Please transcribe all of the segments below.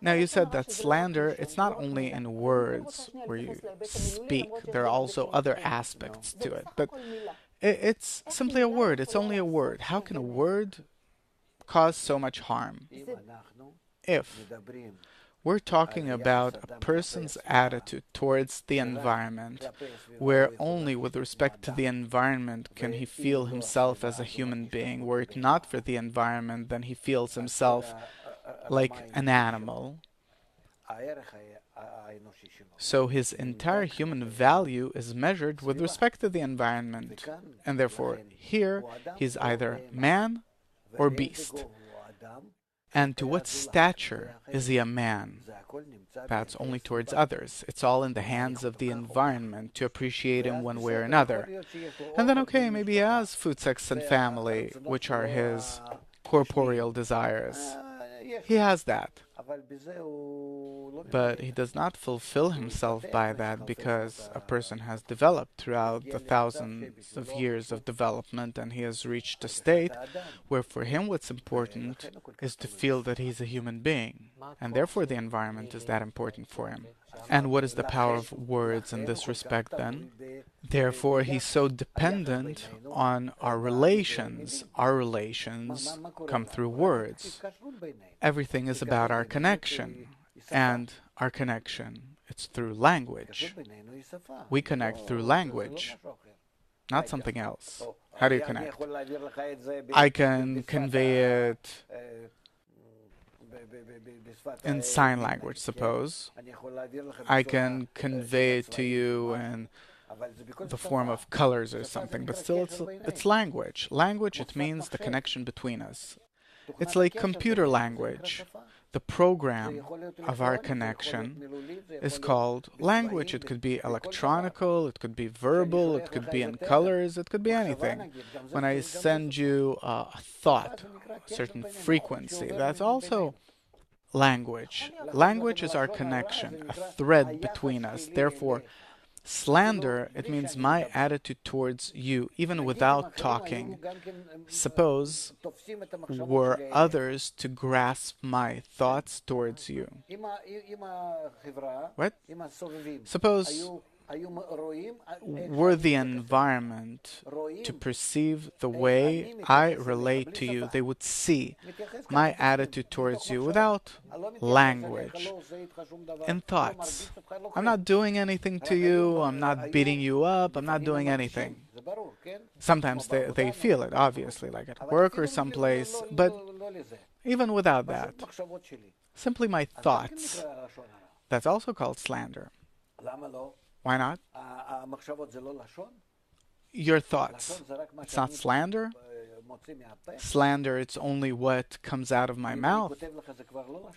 Now you said that slander, it's not only in words where you speak, there are also other aspects to it. But it's simply a word, it's only a word. How can a word cause so much harm? If we're talking about a person's attitude towards the environment, where only with respect to the environment can he feel himself as a human being. Were it not for the environment, then he feels himself like an animal. So his entire human value is measured with respect to the environment. And therefore, here, he's either man or beast. And to what stature is he a man? That's only towards others. It's all in the hands of the environment to appreciate him one way or another. And then, okay, maybe he has food, sex, and family, which are his corporeal desires. He has that. But he does not fulfill himself by that, because a person has developed throughout the thousands of years of development, and he has reached a state where for him what's important is to feel that he's a human being, and therefore the environment is that important for him. And what is the power of words in this respect then? Therefore, he's so dependent on our relations. Our relations come through words. Everything is about our connection. And our connection, it's through language. We connect through language, not something else. How do you connect? I can convey it in sign language, suppose. I can convey it to you in the form of colors or something, but still it's language. Language, it means the connection between us. It's like computer language. The program of our connection is called language. It could be electronical, it could be verbal, it could be in colors, it could be anything. When I send you a thought, a certain frequency, that's also language. Language is our connection, a thread between us. Therefore, slander, it means my attitude towards you, even without talking. Suppose were others to grasp my thoughts towards you. What? Suppose were the environment to perceive the way I relate to you, they would see my attitude towards you without language, in thoughts. I'm not doing anything to you, I'm not beating you up, I'm not doing anything. Sometimes they feel it, obviously, like at work or someplace, but even without that, simply my thoughts, that's also called slander. Why not? Your thoughts. It's not slander. Slander, it's only what comes out of my mouth.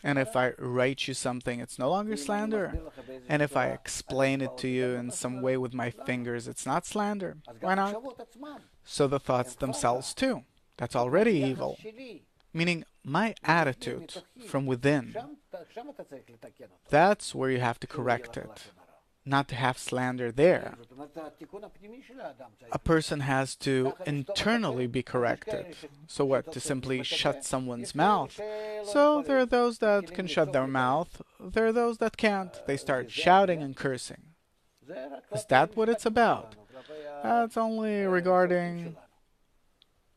And if I write you something, it's no longer slander. And if I explain it to you in some way with my fingers, it's not slander. Why not? So the thoughts themselves too. That's already evil. Meaning my attitude from within. That's where you have to correct it. Not to have slander there. A person has to internally be corrected. So what? To simply shut someone's mouth? So there are those that can shut their mouth. There are those that can't. They start shouting and cursing. Is that what it's about? That's only regarding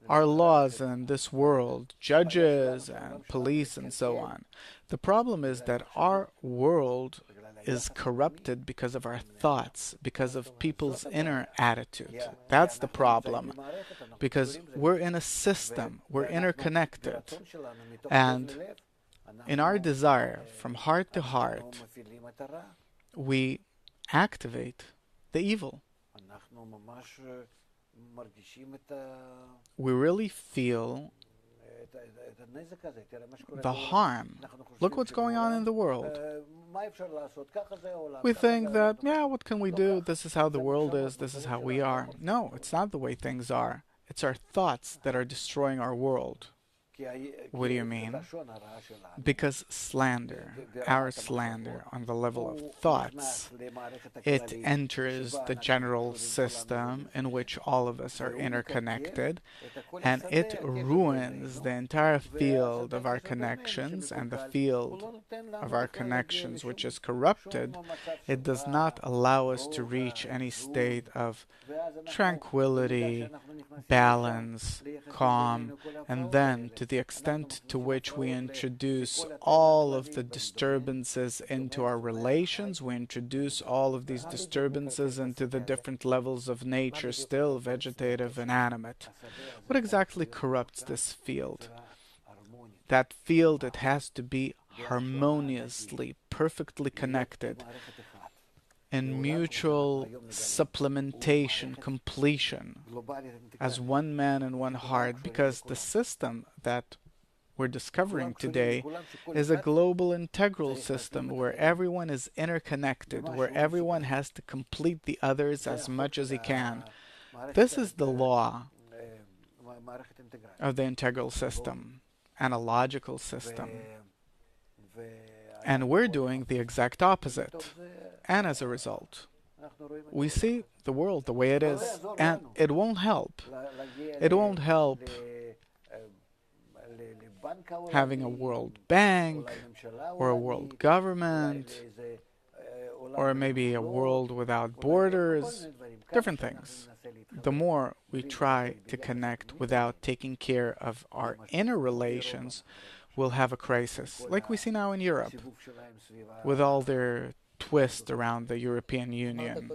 our laws in this world, judges and police and so on. The problem is that our world is corrupted because of our thoughts, because of people's inner attitude. That's the problem. Because we're in a system, we're interconnected. And in our desire, from heart to heart, we activate the evil. We really feel the harm. Look what's going on in the world. We think that, yeah, what can we do? This is how the world is. This is how we are. No, it's not the way things are. It's our thoughts that are destroying our world. What do you mean? Because slander, our slander on the level of thoughts, it enters the general system in which all of us are interconnected, and it ruins the entire field of our connections, and the field of our connections which is corrupted. It does not allow us to reach any state of tranquility, balance, calm, and then to the extent to which we introduce all of the disturbances into our relations, we introduce all of these disturbances into the different levels of nature, still vegetative and animate. What exactly corrupts this field? That field, it has to be harmoniously, perfectly connected in mutual supplementation, completion, as one man and one heart, because the system that we're discovering today is a global integral system where everyone is interconnected, where everyone has to complete the others as much as he can. This is the law of the integral system, analogical system. And we're doing the exact opposite. And as a result, we see the world the way it is, and it won't help. It won't help having a world bank, or a world government, or maybe a world without borders, different things. The more we try to connect without taking care of our inner relations, we'll have a crisis, like we see now in Europe, with all their twist around the European Union.